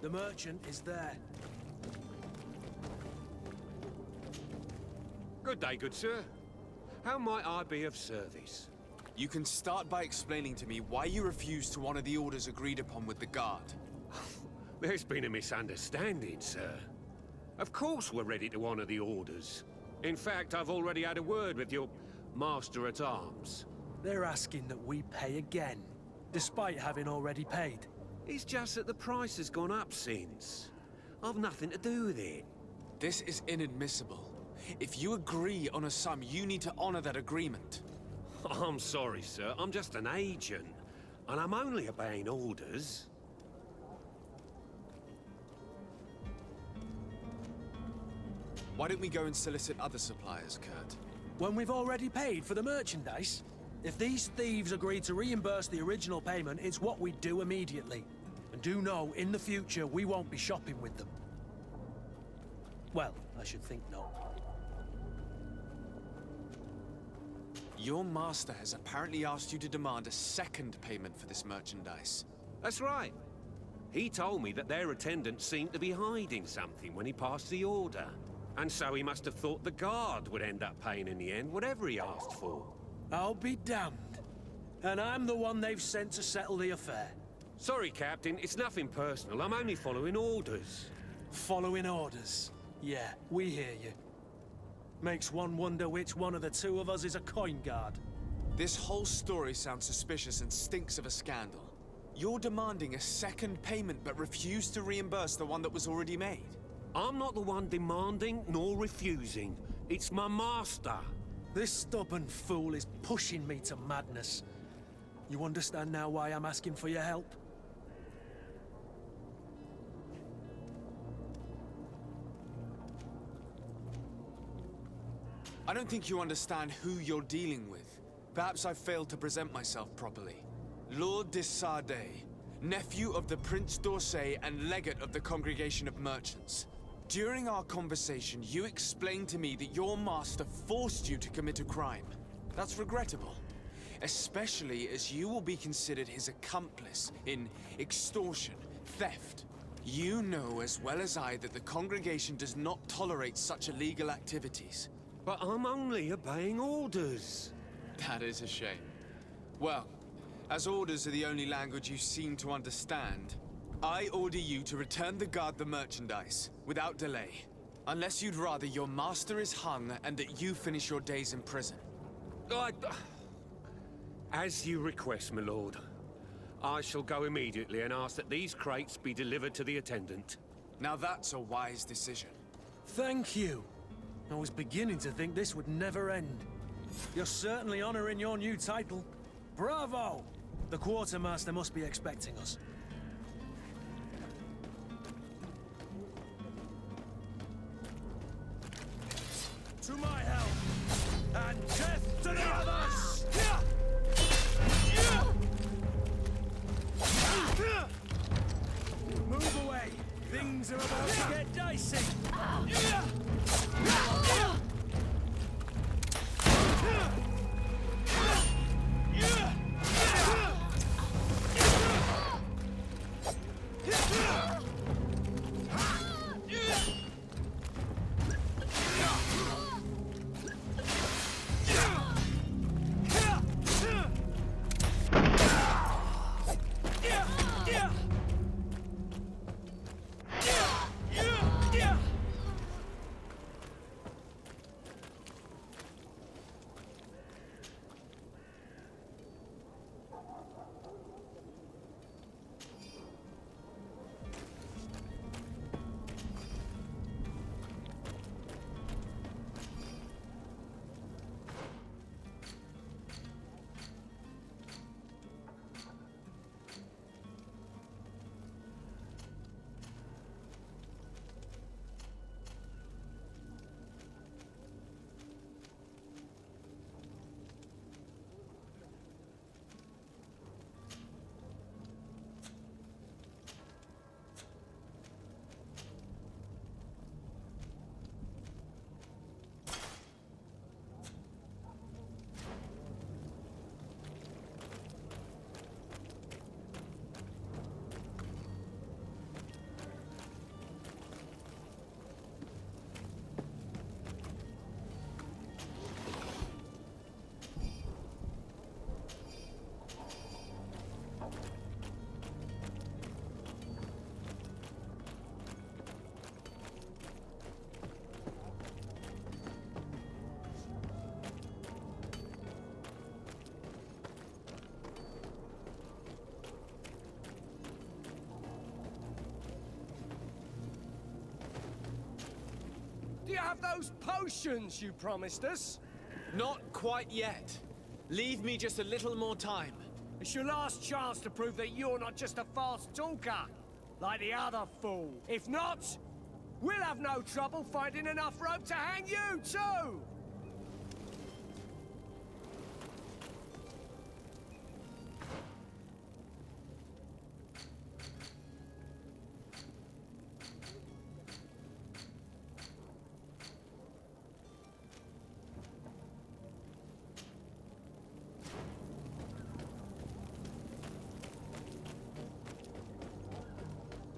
The merchant is there. Good day, good sir. How might I be of service? You can start by explaining to me why you refuse to honor the orders agreed upon with the guard. There's been a misunderstanding, sir. Of course we're ready to honor the orders. In fact, I've already had a word with your master-at-arms. They're asking that we pay again, despite having already paid. It's just that the price has gone up since. I've nothing to do with it. This is inadmissible. If you agree on a sum, you need to honor that agreement. I'm sorry, sir. I'm just an agent. And I'm only obeying orders. Why don't we go and solicit other suppliers, Kurt? When we've already paid for the merchandise? If these thieves agree to reimburse the original payment, it's what we do immediately. And do know, in the future, we won't be shopping with them. Well, I should think not. Your master has apparently asked you to demand a second payment for this merchandise. That's right. He told me that their attendant seemed to be hiding something when he passed the order. And so he must have thought the guard would end up paying in the end, whatever he asked for. I'll be damned. And I'm the one they've sent to settle the affair. Sorry, Captain. It's nothing personal. I'm only following orders. Following orders. Yeah, we hear you. Makes one wonder which one of the two of us is a coin guard. This whole story sounds suspicious and stinks of a scandal. You're demanding a second payment but refuse to reimburse the one that was already made. I'm not the one demanding nor refusing. It's my master. This stubborn fool is pushing me to madness. You understand now why I'm asking for your help? I don't think you understand who you're dealing with. Perhaps I failed to present myself properly. Lord de Sardet, nephew of the Prince d'Orsay and legate of the Congregation of Merchants. During our conversation, you explained to me that your master forced you to commit a crime. That's regrettable, especially as you will be considered his accomplice in extortion, theft. You know as well as I that the congregation does not tolerate such illegal activities. But I'm only obeying orders. That is a shame. Well, as orders are the only language you seem to understand, I order you to return the guard the merchandise, without delay. Unless you'd rather your master is hung and that you finish your days in prison. As you request, my lord. I shall go immediately and ask that these crates be delivered to the attendant. Now that's a wise decision. Thank you. I was beginning to think this would never end. You're certainly honoring your new title. Bravo! The quartermaster must be expecting us. To my help! And death to the others! Move away! Things are about to get dicey! have those potions you promised us? Not quite yet. Leave me just a little more time. It's your last chance to prove that you're not just a fast talker, like the other fool. If not, we'll have no trouble finding enough rope to hang you, too!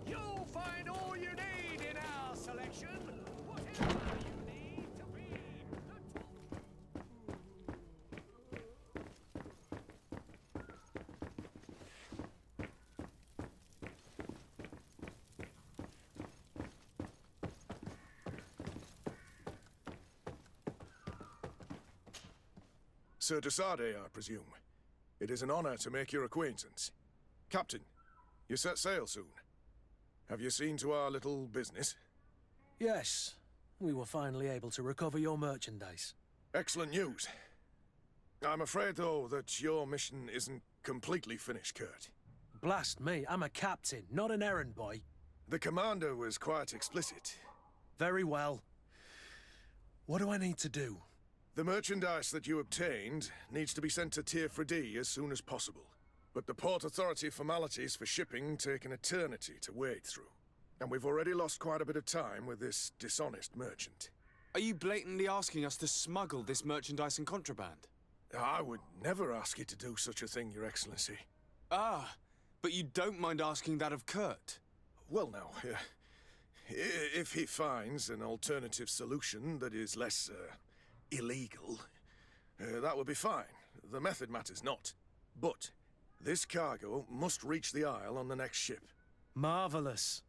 You'll find all you need in our selection. Whatever you need to be the top. Sir Desade, I presume. It is an honor to make your acquaintance. Captain, you set sail soon. Have you seen to our little business? Yes, we were finally able to recover your merchandise. Excellent news. I'm afraid, though, that your mission isn't completely finished, Kurt. Blast me, I'm a captain, not an errand boy. The commander was quite explicit. Very well. What do I need to do? The merchandise that you obtained needs to be sent to Tier 4D as soon as possible. But the Port Authority formalities for shipping take an eternity to wade through. And we've already lost quite a bit of time with this dishonest merchant. Are you blatantly asking us to smuggle this merchandise and contraband? I would never ask you to do such a thing, Your Excellency. Ah, but you don't mind asking that of Kurt? Well, now, if he finds an alternative solution that is less, illegal, that would be fine. The method matters not. But this cargo must reach the Isle on the next ship. Marvelous.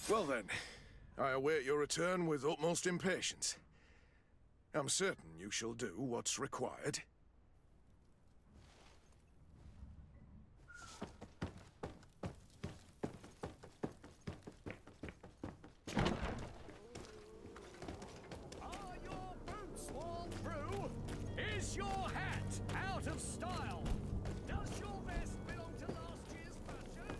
Well then, I await your return with utmost impatience. I'm certain you shall do what's required. Are your boots worn through? Is your hat out of style? Does your vest belong to last year's fashion?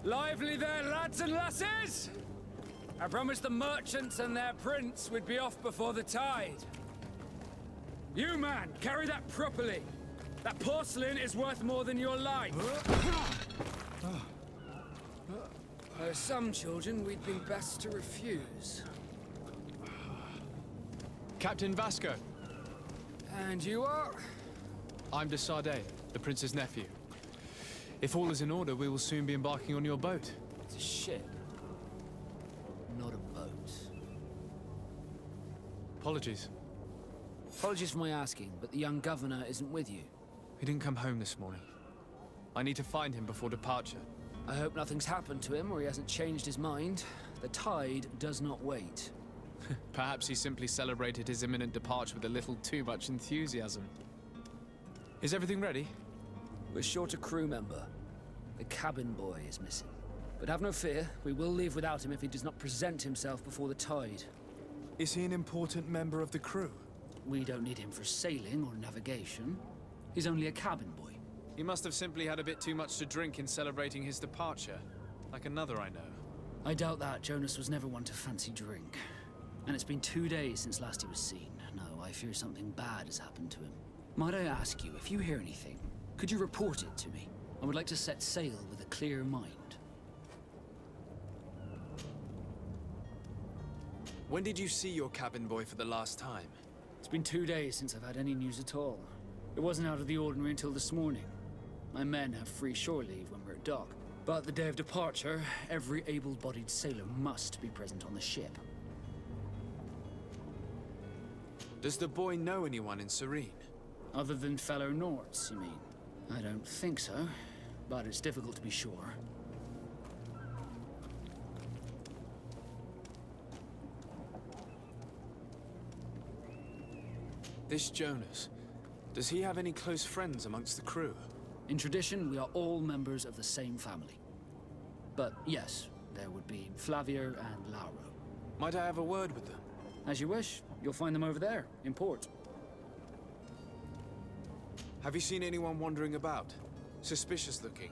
Lively there, lads and lasses! I promised the merchants and their prince we'd be off before the tide. You, man, carry that properly. That porcelain is worth more than your life. There are some children we'd be best to refuse. Captain Vasco, And you are? I'm Desade, the prince's nephew. If all is in order, we will soon be embarking on your boat. It's a ship, not a boat. Apologies. Apologies for my asking, but the young governor isn't with you. He didn't come home this morning. I need to find him before departure. I hope nothing's happened to him or he hasn't changed his mind. The tide does not wait. Perhaps he simply celebrated his imminent departure with a little too much enthusiasm. Is everything ready? We're short a crew member. The cabin boy is missing. But have no fear, we will leave without him if he does not present himself before the tide. Is he an important member of the crew? We don't need him for sailing or navigation. He's only a cabin boy. He must have simply had a bit too much to drink in celebrating his departure. Like another I know. I doubt that. Jonas was never one to fancy drink. And it's been 2 days since last he was seen. No, I fear something bad has happened to him. Might I ask you, if you hear anything, could you report it to me? I would like to set sail with a clear mind. When did you see your cabin boy for the last time? It's been 2 days since I've had any news at all. It wasn't out of the ordinary until this morning. My men have free shore leave when we're at dock. But the day of departure, every able-bodied sailor must be present on the ship. Does the boy know anyone in Serene? Other than fellow Norts, you mean? I don't think so, but it's difficult to be sure. This Jonas, does he have any close friends amongst the crew? In tradition, we are all members of the same family. But yes, there would be Flavio and Lauro. Might I have a word with them? As you wish, you'll find them over there, in port. Have you seen anyone wandering about? Suspicious looking.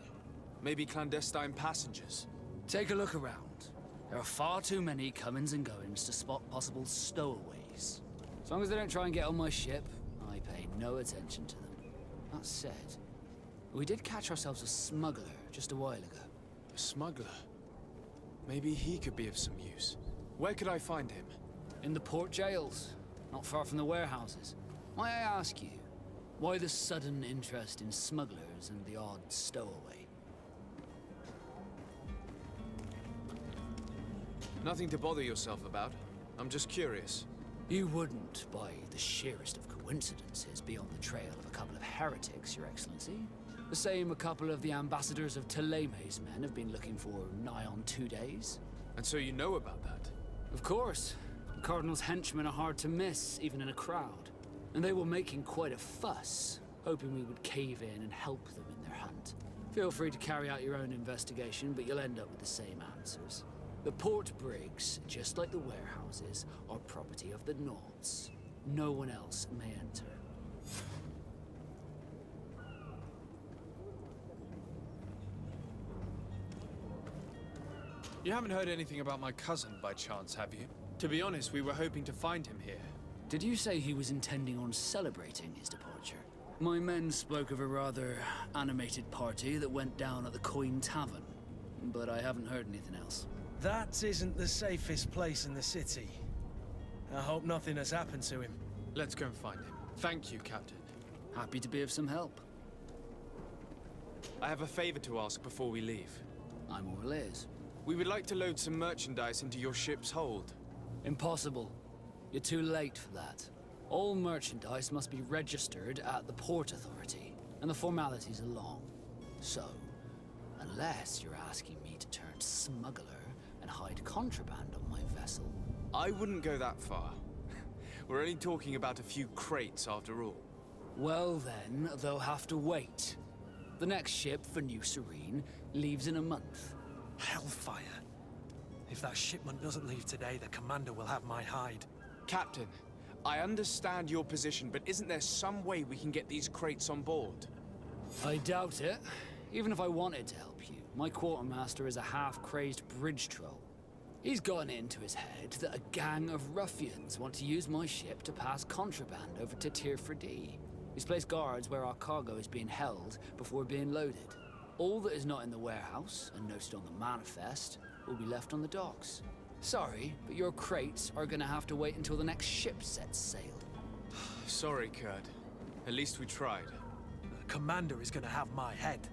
Maybe clandestine passengers? Take a look around. There are far too many comings and goings to spot possible stowaways. As long as they don't try and get on my ship, I pay no attention to them. That said, we did catch ourselves a smuggler just a while ago. A smuggler? Maybe he could be of some use. Where could I find him? In the port jails, not far from the warehouses. Might I ask you, why the sudden interest in smugglers and the odd stowaway? Nothing to bother yourself about. I'm just curious. You wouldn't, by the sheerest of coincidences, be on the trail of a couple of heretics, Your Excellency. The same a couple of the ambassadors of Ptolemy's men have been looking for nigh on 2 days. And so you know about that? Of course. The Cardinal's henchmen are hard to miss, even in a crowd. And they were making quite a fuss, hoping we would cave in and help them in their hunt. Feel free to carry out your own investigation, but you'll end up with the same answers. The port brigs, just like the warehouses, are property of the Norts. No one else may enter. You haven't heard anything about my cousin by chance, have you? To be honest, we were hoping to find him here. Did you say he was intending on celebrating his departure? My men spoke of a rather animated party that went down at the Coin Tavern, but I haven't heard anything else. That isn't the safest place in the city. I hope nothing has happened to him. Let's go and find him. Thank you, Captain. Happy to be of some help. I have a favor to ask before we leave. I'm all ears. We would like to load some merchandise into your ship's hold. Impossible. You're too late for that. All merchandise must be registered at the Port Authority, and the formalities are long. So, unless you're asking me to turn smuggler and hide contraband on my vessel... I wouldn't go that far. We're only talking about a few crates after all. Well then, they'll have to wait. The next ship for New Serene leaves in a month. Hellfire. If that shipment doesn't leave today, the commander will have my hide. Captain, I understand your position, but isn't there some way we can get these crates on board? I doubt it. Even if I wanted to help you, my quartermaster is a half-crazed bridge troll. He's gotten it into his head that a gang of ruffians want to use my ship to pass contraband over to Tirfredi. He's placed guards where our cargo is being held before being loaded. All that is not in the warehouse, and noted on the manifest, will be left on the docks. Sorry, but your crates are gonna have to wait until the next ship sets sail. Sorry, Kurt. At least we tried. The commander is gonna have my head.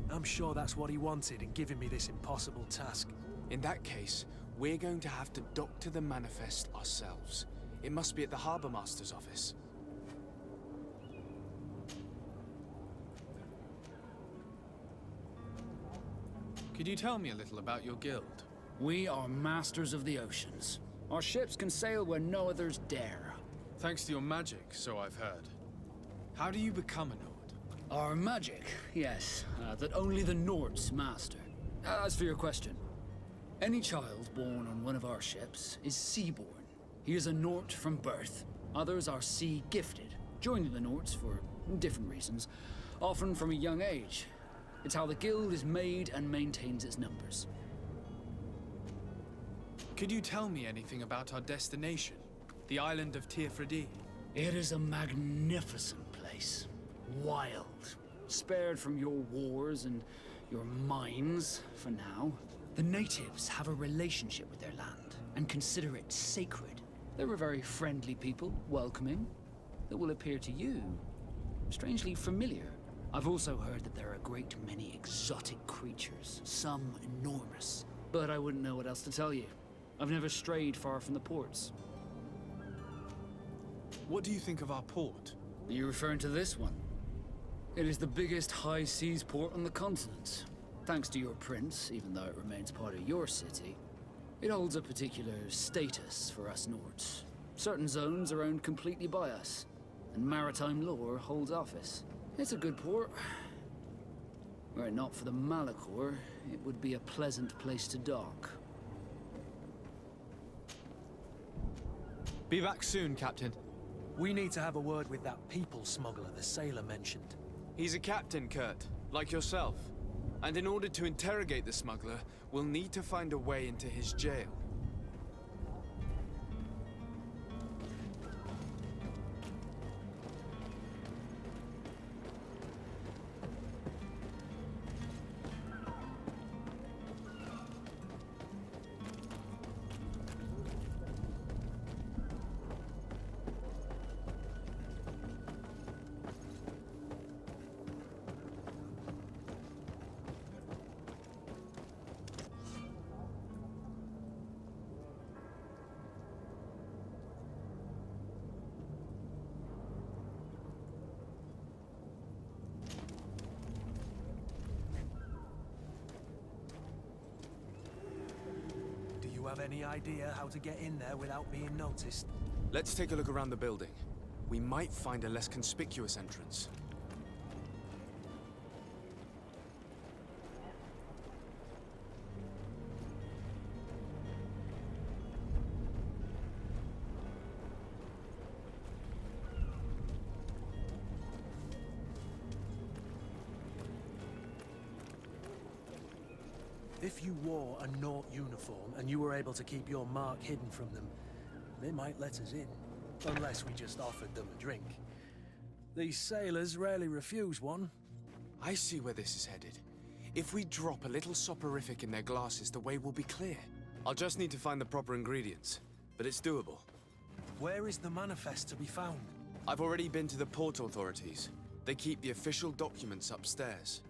I'm sure that's what he wanted in giving me this impossible task. In that case, we're going to have to doctor the manifest ourselves. It must be at the Harbour Master's office. Could you tell me a little about your guild? We are masters of the oceans. Our ships can sail where no others dare. Thanks to your magic, so I've heard. How do you become a Nord? Our magic, yes, that only the Nords master. As for your question, any child born on one of our ships is sea-born. He is a Nort from birth. Others are sea-gifted, joining the Nords for different reasons, often from a young age. It's how the guild is made and maintains its numbers. Could you tell me anything about our destination? The island of Tirfredi? It is a magnificent place. Wild. Spared from your wars and your mines, for now. The natives have a relationship with their land and consider it sacred. They're a very friendly people, welcoming, that will appear to you strangely familiar. I've also heard that there are a great many exotic creatures, some enormous. But I wouldn't know what else to tell you. I've never strayed far from the ports. What do you think of our port? Are you referring to this one? It is the biggest high seas port on the continent. Thanks to your prince, even though it remains part of your city, it holds a particular status for us Nords. Certain zones are owned completely by us, and maritime law holds office. It's a good port. Were it not for the Malachor, it would be a pleasant place to dock. Be back soon, Captain. We need to have a word with that people smuggler the sailor mentioned. He's a captain, Kurt, like yourself. And in order to interrogate the smuggler, we'll need to find a way into his jail. Have any idea how to get in there without being noticed? Let's take a look around the building. We might find a less conspicuous entrance. If you wore a Nort uniform and you were able to keep your mark hidden from them, they might let us in. Unless we just offered them a drink. These sailors rarely refuse one. I see where this is headed. If we drop a little soporific in their glasses, the way will be clear. I'll just need to find the proper ingredients, but it's doable. Where is the manifest to be found? I've already been to the port authorities. They keep the official documents upstairs.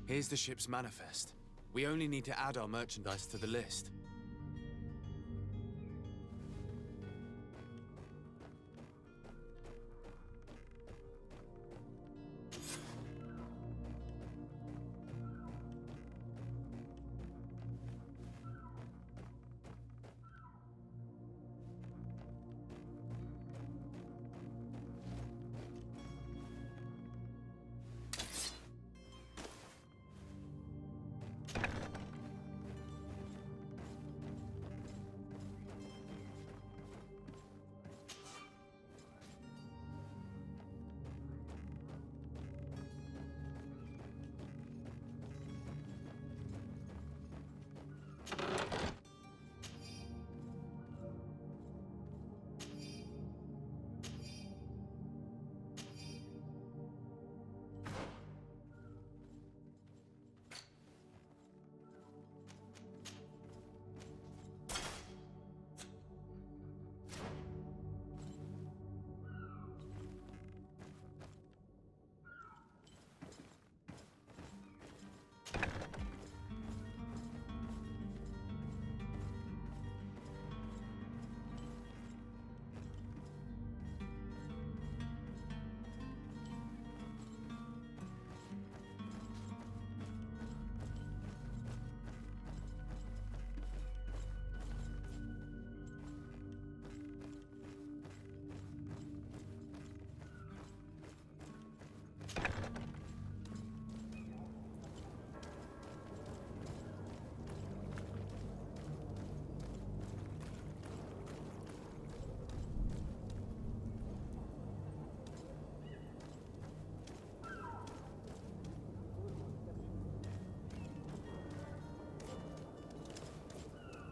Here's the ship's manifest. We only need to add our merchandise to the list.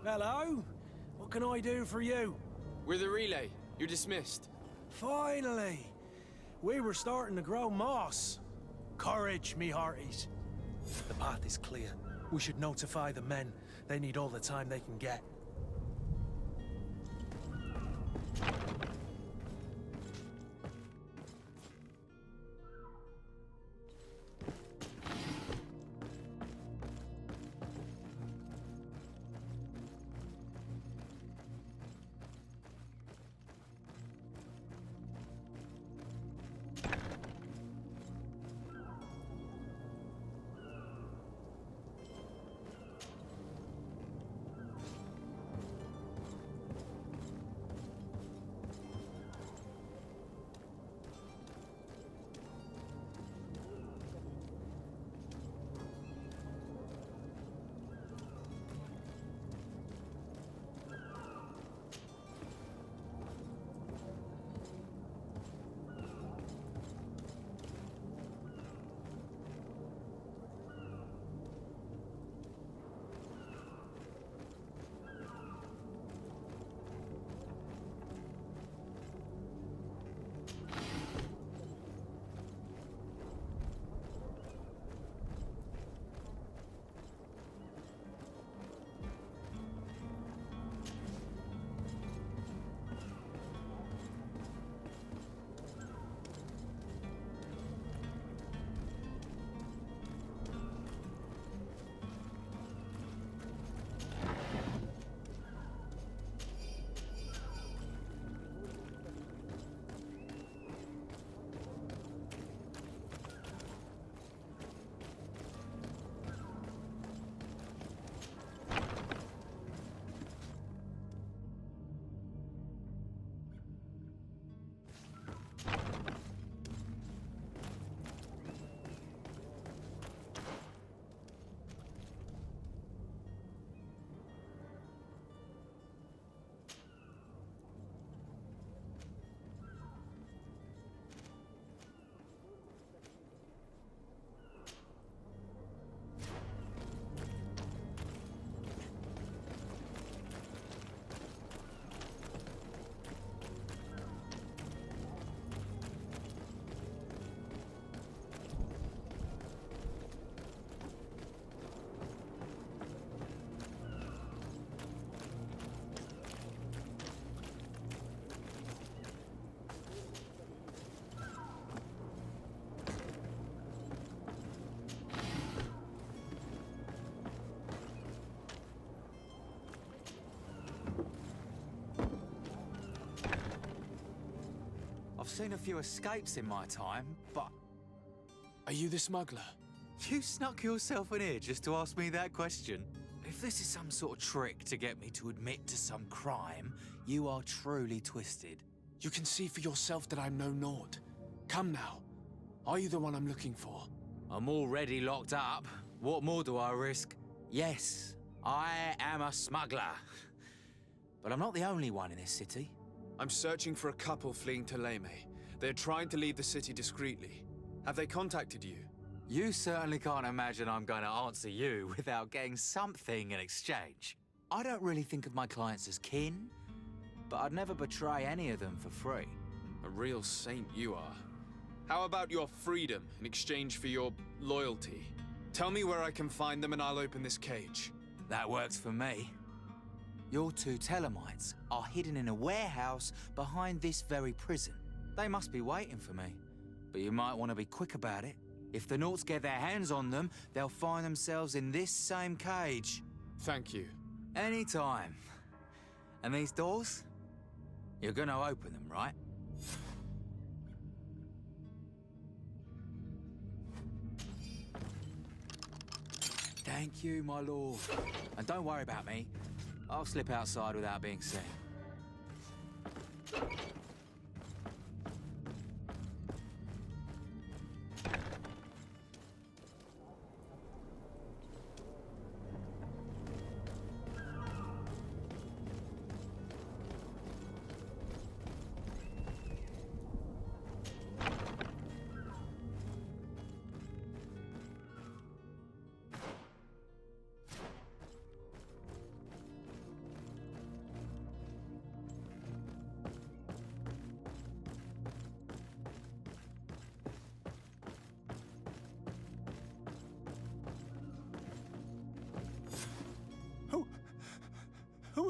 Hello? What can I do for you? We're the relay. You're dismissed. Finally! We were starting to grow moss. Courage, me hearties. The path is clear. We should notify the men. They need all the time they can get. I've seen a few escapes in my time, but Are you the smuggler? you snuck yourself in here just to ask me that question. If this is some sort of trick to get me to admit to some crime, you are truly twisted. You can see for yourself that I'm no naught. Come now. Are you the one I'm looking for? I'm already locked up. What more do I risk? Yes, I am a smuggler. But I'm not the only one in this city. I'm searching for a couple fleeing to Leme. They're trying to leave the city discreetly. Have they contacted you? You certainly can't imagine I'm going to answer you without getting something in exchange. I don't really think of my clients as kin, but I'd never betray any of them for free. A real saint you are. How about your freedom in exchange for your loyalty? Tell me where I can find them and I'll open this cage. That works for me. Your two Telemites are hidden in a warehouse behind this very prison. They must be waiting for me, but you might want to be quick about it. If the Nauts get their hands on them, they'll find themselves in this same cage. Thank you. Anytime. And these doors? You're gonna open them, right? Thank you, my lord. And don't worry about me. I'll slip outside without being seen.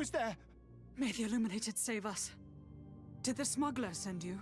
Who is there? May the Illuminated save us. Did the smuggler send you?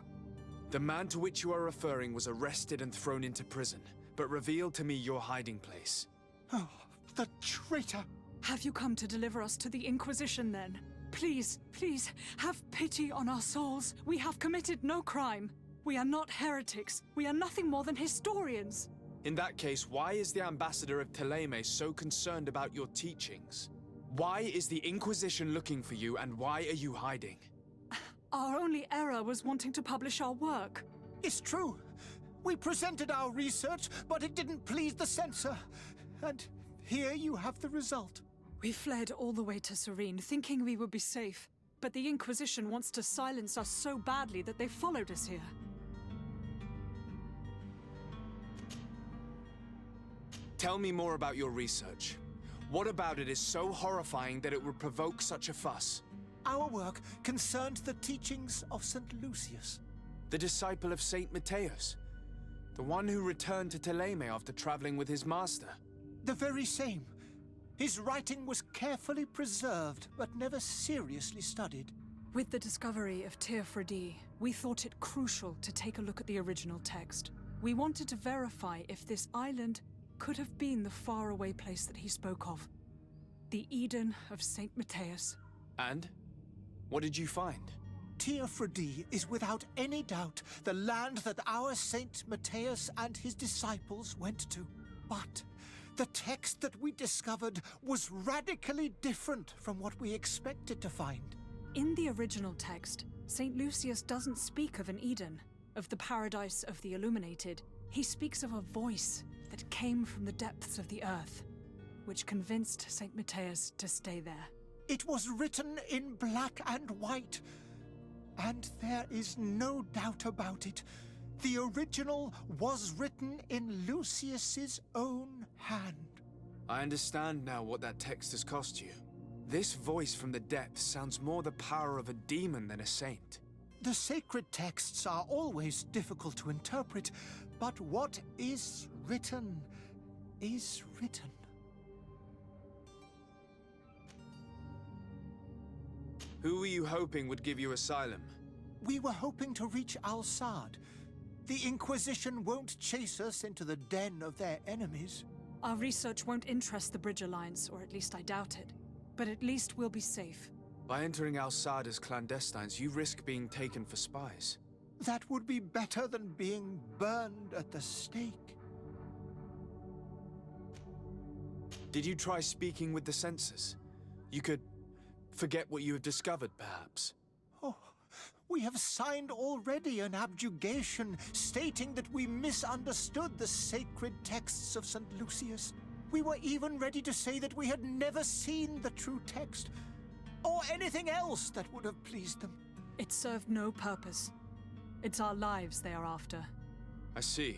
The man to which you are referring was arrested and thrown into prison, but revealed to me your hiding place. Oh, the traitor! Have you come to deliver us to the Inquisition, then? Please, please, have pity on our souls. We have committed no crime. We are not heretics. We are nothing more than historians. In that case, why is the ambassador of Thélème so concerned about your teachings? Why is the Inquisition looking for you, and why are you hiding? Our only error was wanting to publish our work. It's true. We presented our research, but it didn't please the censor. And here you have the result. We fled all the way to Serene, thinking we would be safe. But the Inquisition wants to silence us so badly that they followed us here. Tell me more about your research. What about it is so horrifying that it would provoke such a fuss? Our work concerned the teachings of St. Lucius. The disciple of Saint Matthias? The one who returned to Thélème after traveling with his master? The very same. His writing was carefully preserved, but never seriously studied. With the discovery of Teofredi, we thought it crucial to take a look at the original text. We wanted to verify if this island could have been the faraway place that he spoke of. The Eden of Saint Matthias. And? What did you find? Teofredi is without any doubt the land that our Saint Matthias and his disciples went to. But the text that we discovered was radically different from what we expected to find. In the original text, St. Lucius doesn't speak of an Eden, of the paradise of the Illuminated. He speaks of a voice that came from the depths of the earth, which convinced St. Matthias to stay there. It was written in black and white, and there is no doubt about it. The original was written in Lucius's own hand. I understand now what that text has cost you. This voice from the depths sounds more the power of a demon than a saint. The sacred texts are always difficult to interpret, but what is written is written. Who were you hoping would give you asylum? We were hoping to reach Al-Sad. The Inquisition won't chase us into the den of their enemies. Our research won't interest the Bridge Alliance, or at least I doubt it. But at least we'll be safe. By entering Al-Sad as clandestines, you risk being taken for spies. That would be better than being burned at the stake. Did you try speaking with the censors? You could forget what you have discovered, perhaps. Oh, we have signed already an abjugation stating that we misunderstood the sacred texts of St. Lucius. We were even ready to say that we had never seen the true text, or anything else that would have pleased them. It served no purpose. It's our lives they are after. I see.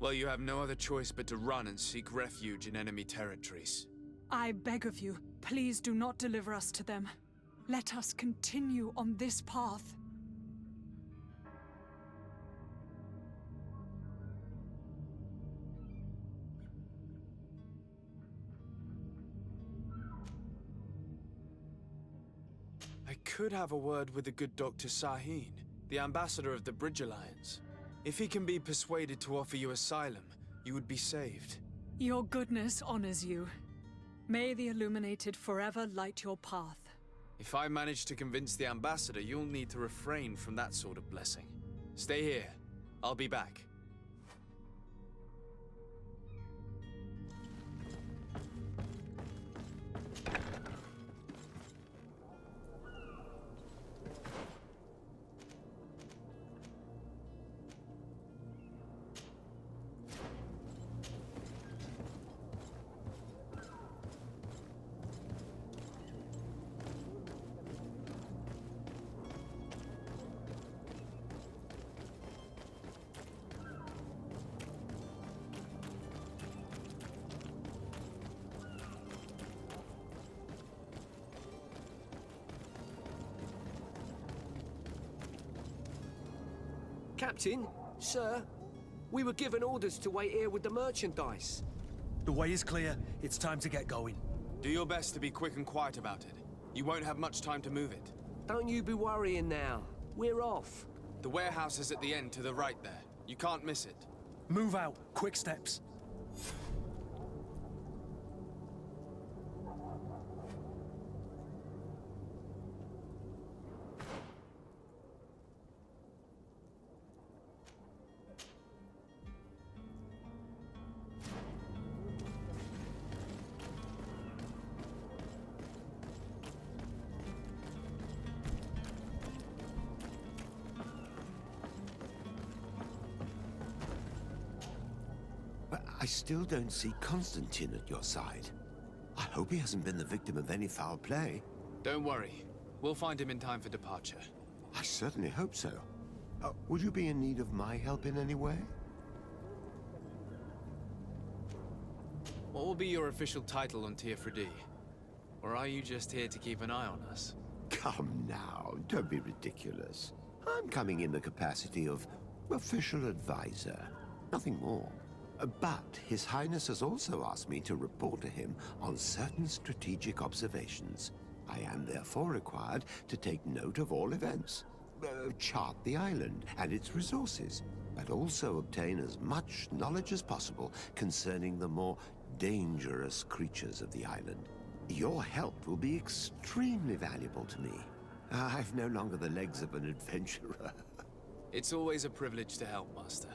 Well, you have no other choice but to run and seek refuge in enemy territories. I beg of you, please do not deliver us to them. Let us continue on this path. I could have a word with the good Dr. Sahin, the ambassador of the Bridge Alliance. If he can be persuaded to offer you asylum, you would be saved. Your goodness honors you. May the Illuminated forever light your path. If I manage to convince the ambassador, you'll need to refrain from that sort of blessing. Stay here. I'll be back. Captain, sir, we were given orders to wait here with the merchandise. The way is clear. It's time to get going. Do your best to be quick and quiet about it. You won't have much time to move it. Don't you be worrying now. We're off. The warehouse is at the end to the right there. You can't miss it. Move out. Quick steps. But I still don't see Constantine at your side. I hope he hasn't been the victim of any foul play. Don't worry. We'll find him in time for departure. I certainly hope so. Would you be in need of my help in any way? What will be your official title on Teofredi? Or are you just here to keep an eye on us? Come now, don't be ridiculous. I'm coming in the capacity of official advisor, nothing more. But His Highness has also asked me to report to him on certain strategic observations. I am therefore required to take note of all events, chart the island and its resources, but also obtain as much knowledge as possible concerning the more dangerous creatures of the island. Your help will be extremely valuable to me. I've no longer the legs of an adventurer. It's always a privilege to help, Master.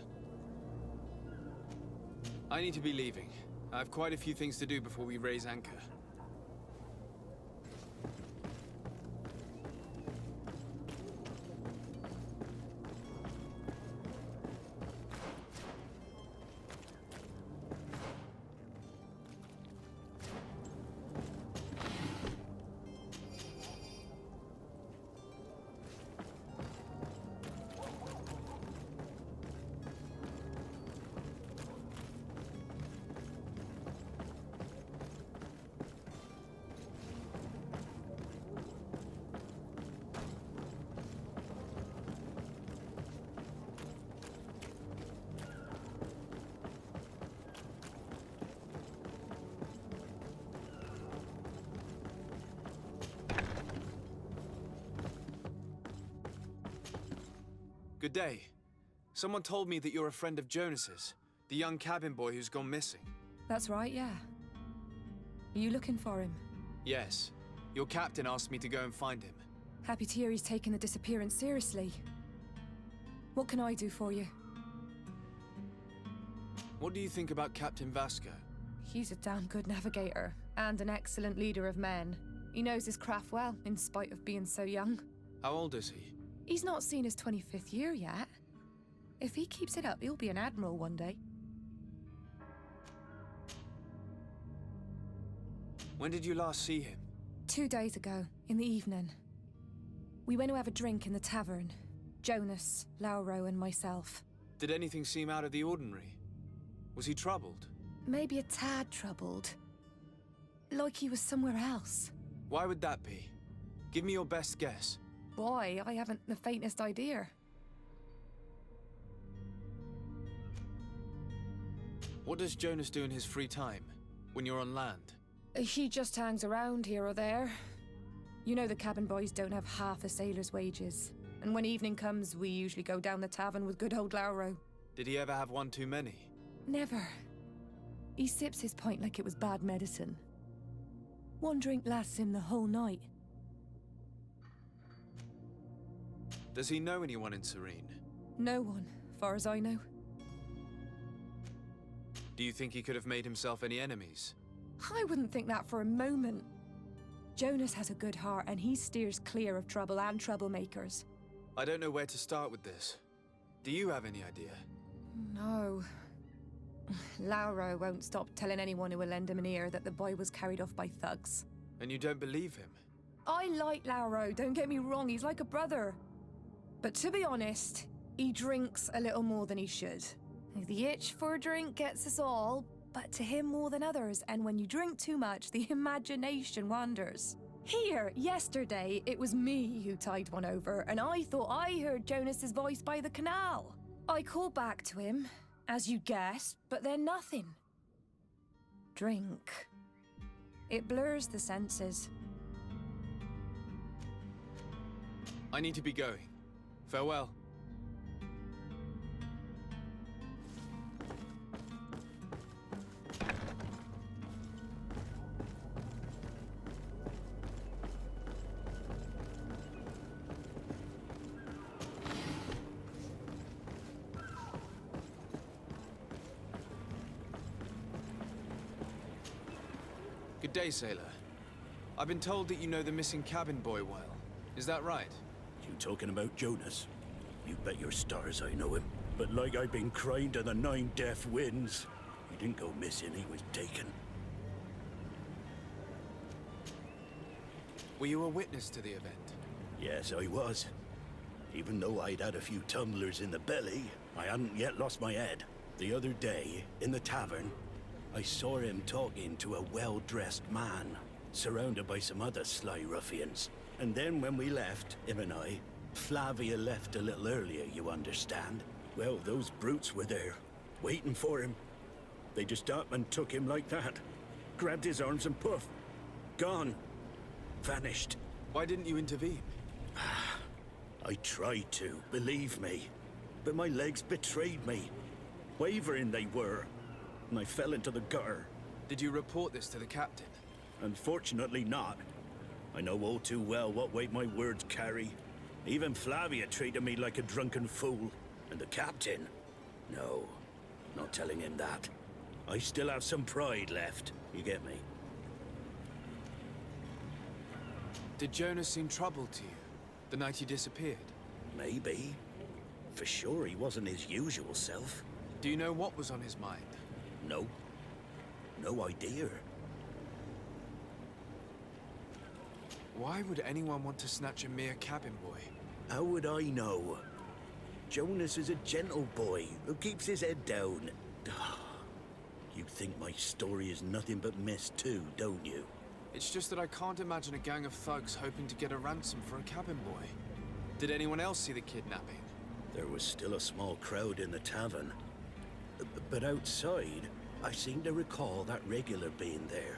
I need to be leaving. I have quite a few things to do before we raise anchor. Good day. Someone told me that you're a friend of Jonas's, the young cabin boy who's gone missing. That's right, yeah. Are you looking for him? Yes. Your captain asked me to go and find him. Happy to hear he's taken the disappearance seriously. What can I do for you? What do you think about Captain Vasco? He's a damn good navigator, and an excellent leader of men. He knows his craft well, in spite of being so young. How old is he? He's not seen his 25th year yet. If he keeps it up, he'll be an admiral one day. When did you last see him? 2 days ago, in the evening. We went to have a drink in the tavern. Jonas, Lauro, and myself. Did anything seem out of the ordinary? Was he troubled? Maybe a tad troubled. Like he was somewhere else. Why would that be? Give me your best guess. Boy, I haven't the faintest idea. What does Jonas do in his free time, when you're on land? He just hangs around here or there. You know the cabin boys don't have half a sailor's wages. And when evening comes, we usually go down the tavern with good old Lauro. Did he ever have one too many? Never. He sips his pint like it was bad medicine. One drink lasts him the whole night. Does he know anyone in Serene? No one, far as I know. Do you think he could have made himself any enemies? I wouldn't think that for a moment. Jonas has a good heart and he steers clear of trouble and troublemakers. I don't know where to start with this. Do you have any idea? No. Lauro won't stop telling anyone who will lend him an ear that the boy was carried off by thugs. And you don't believe him? I like Lauro, don't get me wrong, he's like a brother. But to be honest, he drinks a little more than he should. The itch for a drink gets us all, but to him more than others, and when you drink too much, the imagination wanders. Here, yesterday, it was me who tied one over, and I thought I heard Jonas's voice by the canal. I called back to him, as you'd guess, but then nothing. Drink. It blurs the senses. I need to be going. Farewell. Good day, sailor. I've been told that you know the missing cabin boy well. Is that right? You talking about Jonas? You bet your stars I know him. But like I've been crying to the 9 deaf winds, he didn't go missing, he was taken. Were you a witness to the event? Yes, I was. Even though I'd had a few tumblers in the belly, I hadn't yet lost my head. The other day, in the tavern, I saw him talking to a well-dressed man, surrounded by some other sly ruffians. And then when we left, him and I, Flavia left a little earlier, you understand? Well, those brutes were there, waiting for him. They just up and took him like that. Grabbed his arms and poof, gone. Vanished. Why didn't you intervene? I tried to, believe me. But my legs betrayed me. Wavering they were. And I fell into the gutter. Did you report this to the captain? Unfortunately not. I know all too well what weight my words carry. Even Flavia treated me like a drunken fool. And the captain? No, not telling him that. I still have some pride left, you get me? Did Jonas seem troubled to you, the night he disappeared? Maybe. For sure he wasn't his usual self. Do you know what was on his mind? No. No idea. Why would anyone want to snatch a mere cabin boy? How would I know? Jonas is a gentle boy who keeps his head down. You think my story is nothing but mess too, don't you? It's just that I can't imagine a gang of thugs hoping to get a ransom for a cabin boy. Did anyone else see the kidnapping? There was still a small crowd in the tavern. But outside, I seem to recall that regular being there.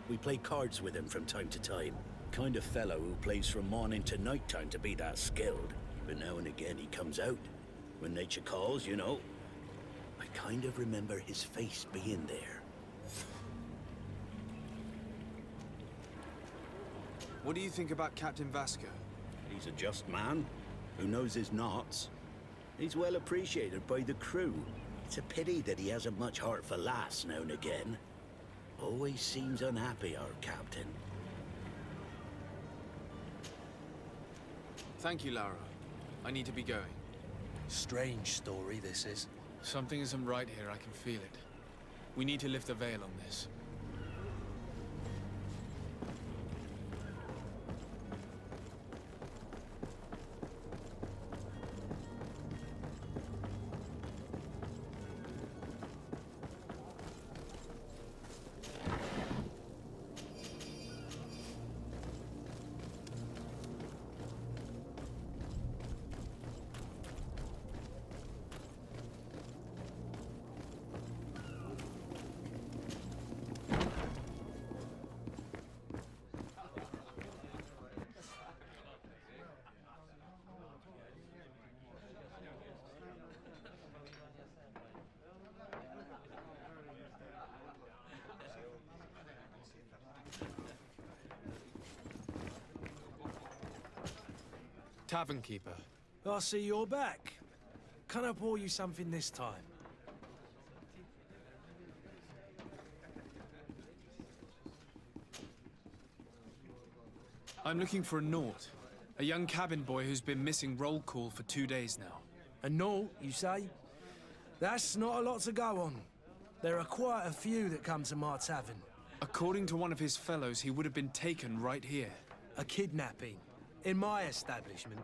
We play cards with him from time to time. Kind of fellow who plays from morning to night time to be that skilled. But now and again he comes out. When nature calls, you know. I kind of remember his face being there. What do you think about Captain Vasco? He's a just man who knows his knots. He's well appreciated by the crew. It's a pity that he hasn't much heart for laughs now and again. Always seems unhappy, our captain. Thank you, Lara. I need to be going. Strange story, this is. Something isn't right here, I can feel it. We need to lift the veil on this. Tavern keeper. I see you're back. Can I pour you something this time? I'm looking for a Naut. A young cabin boy who's been missing roll call for 2 days now. A Naut, you say? That's not a lot to go on. There are quite a few that come to my tavern. According to one of his fellows, he would have been taken right here. A kidnapping? In my establishment?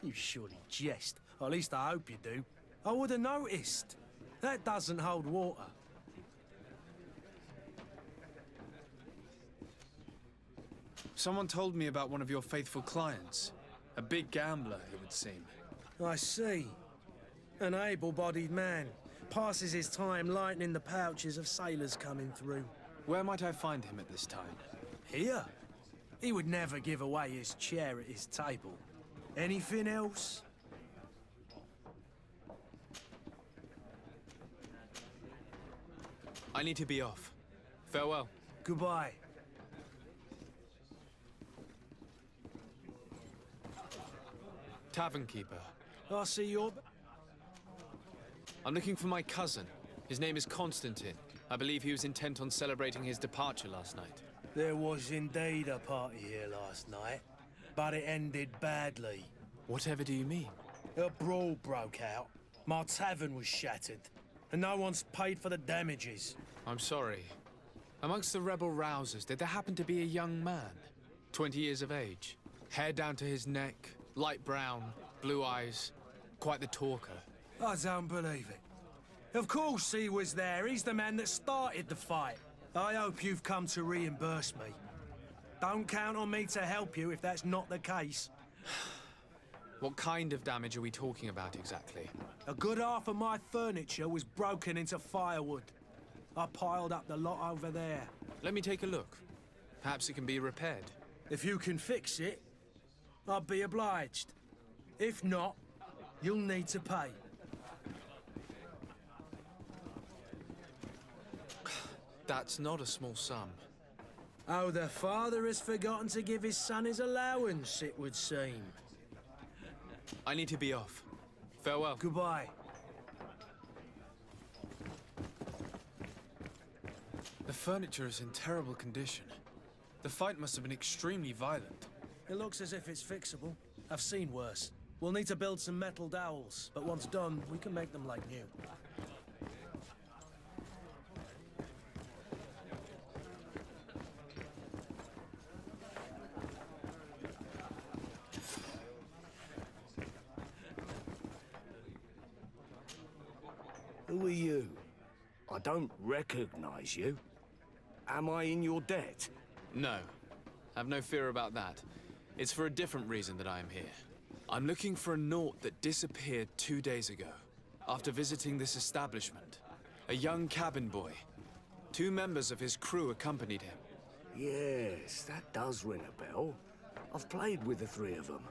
You surely jest. Or at least I hope you do. I would have noticed. That doesn't hold water. Someone told me about one of your faithful clients. A big gambler, it would seem. I see. An able-bodied man. Passes his time lightening the pouches of sailors coming through. Where might I find him at this time? Here? He would never give away his chair at his table. Anything else? I need to be off. Farewell. Goodbye. Tavern keeper. I see you're... I'm looking for my cousin. His name is Constantine. I believe he was intent on celebrating his departure last night. There was indeed a party here last night, but it ended badly. Whatever do you mean? A brawl broke out. My tavern was shattered, and no one's paid for the damages. I'm sorry. Amongst the rebel rousers, did there happen to be a young man? 20 years of age. Hair down to his neck, light brown, blue eyes. Quite the talker. I don't believe it. Of course he was there. He's the man that started the fight. I hope you've come to reimburse me. Don't count on me to help you if that's not the case. What kind of damage are we talking about exactly? A good half of my furniture was broken into firewood. I piled up the lot over there. Let me take a look. Perhaps it can be repaired. If you can fix it, I'd be obliged. If not, you'll need to pay. That's not a small sum. Oh, the father has forgotten to give his son his allowance, it would seem. I need to be off. Farewell. Goodbye. The furniture is in terrible condition. The fight must have been extremely violent. It looks as if it's fixable. I've seen worse. We'll need to build some metal dowels, but once done, we can make them like new. Who are you? I don't recognize you. Am I in your debt? No. Have no fear about that. It's for a different reason that I am here. I'm looking for a Naut that disappeared 2 days ago, after visiting this establishment. A young cabin boy. 2 members of his crew accompanied him. Yes, that does ring a bell. I've played with the 3 of them.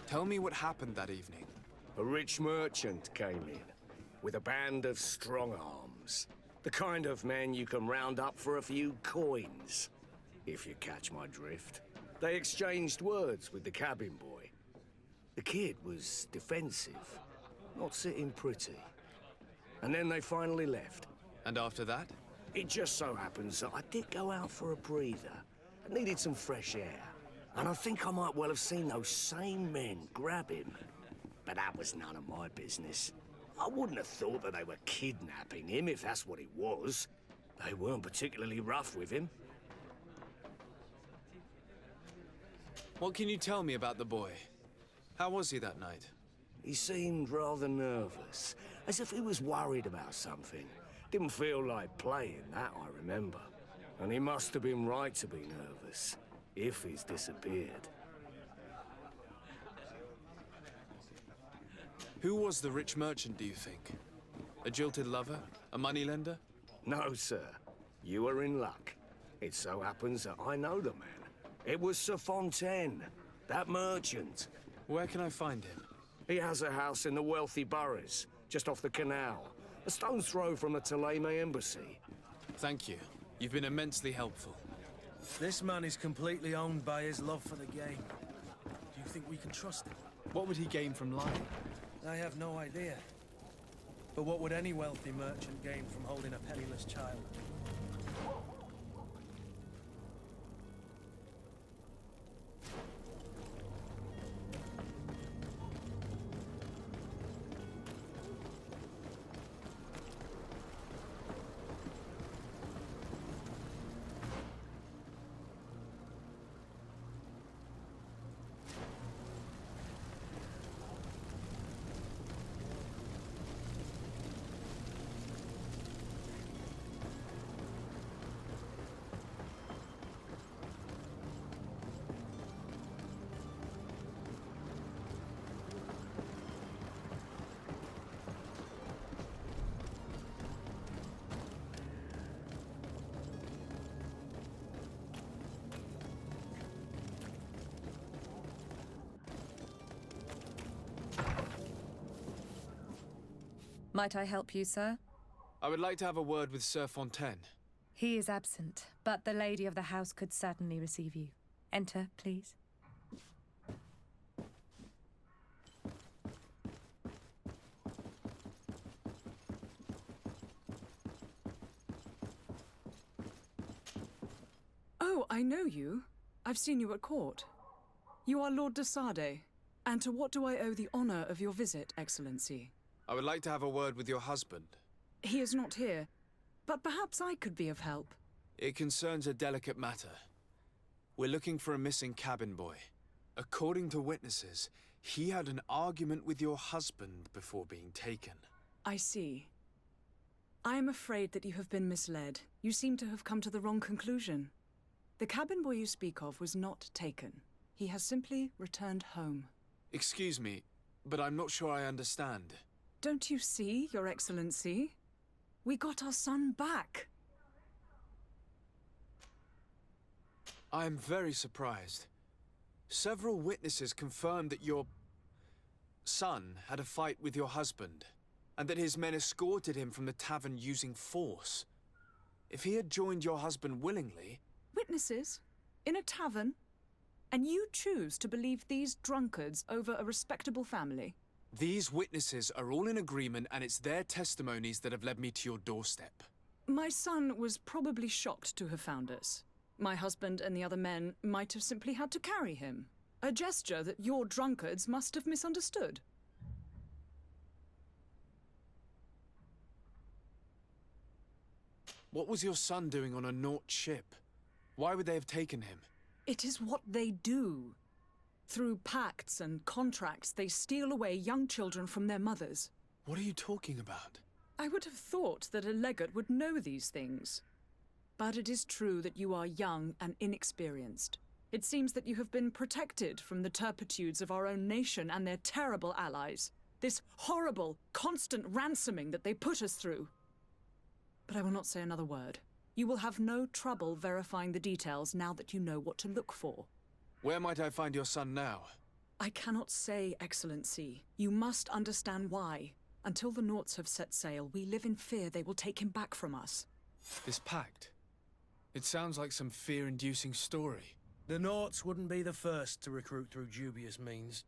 Tell me what happened that evening. A rich merchant came in, with a band of strong arms. The kind of men you can round up for a few coins, if you catch my drift. They exchanged words with the cabin boy. The kid was defensive, not sitting pretty. And then they finally left. And after that? It just so happens that I did go out for a breather. I needed some fresh air. And I think I might well have seen those same men grab him. But that was none of my business. I wouldn't have thought that they were kidnapping him if that's what it was. They weren't particularly rough with him. What can you tell me about the boy? How was he that night? He seemed rather nervous, as if he was worried about something. Didn't feel like playing, that I remember. And he must have been right to be nervous, if he's disappeared. Who was the rich merchant, do you think? A jilted lover? A moneylender? No, sir. You are in luck. It so happens that I know the man. It was Sir Fontaine, that merchant. Where can I find him? He has a house in the wealthy boroughs, just off the canal. A stone's throw from the Thélème embassy. Thank you. You've been immensely helpful. This man is completely owned by his love for the game. Do you think we can trust him? What would he gain from lying? I have no idea. But what would any wealthy merchant gain from holding a penniless child? Might I help you, sir? I would like to have a word with Sir Fontaine. He is absent, but the lady of the house could certainly receive you. Enter, please. Oh, I know you. I've seen you at court. You are Lord de Sardet. And to what do I owe the honor of your visit, Excellency? I would like to have a word with your husband. He is not here, but perhaps I could be of help. It concerns a delicate matter. We're looking for a missing cabin boy. According to witnesses, he had an argument with your husband before being taken. I see. I am afraid that you have been misled. You seem to have come to the wrong conclusion. The cabin boy you speak of was not taken. He has simply returned home. Excuse me, but I'm not sure I understand. Don't you see, Your Excellency? We got our son back. I am very surprised. Several witnesses confirmed that your son had a fight with your husband, and that his men escorted him from the tavern using force. If he had joined your husband willingly... Witnesses? In a tavern? And you choose to believe these drunkards over a respectable family? These witnesses are all in agreement, and it's their testimonies that have led me to your doorstep. My son was probably shocked to have found us. My husband and the other men might have simply had to carry him. A gesture that your drunkards must have misunderstood. What was your son doing on a Naut ship? Why would they have taken him? It is what they do. Through pacts and contracts, they steal away young children from their mothers. What are you talking about? I would have thought that a legate would know these things. But it is true that you are young and inexperienced. It seems that you have been protected from the turpitudes of our own nation and their terrible allies. This horrible, constant ransoming that they put us through. But I will not say another word. You will have no trouble verifying the details now that you know what to look for. Where might I find your son now? I cannot say, Excellency. You must understand why. Until the Nauts have set sail, we live in fear they will take him back from us. This pact? It sounds like some fear-inducing story. The Nauts wouldn't be the first to recruit through dubious means.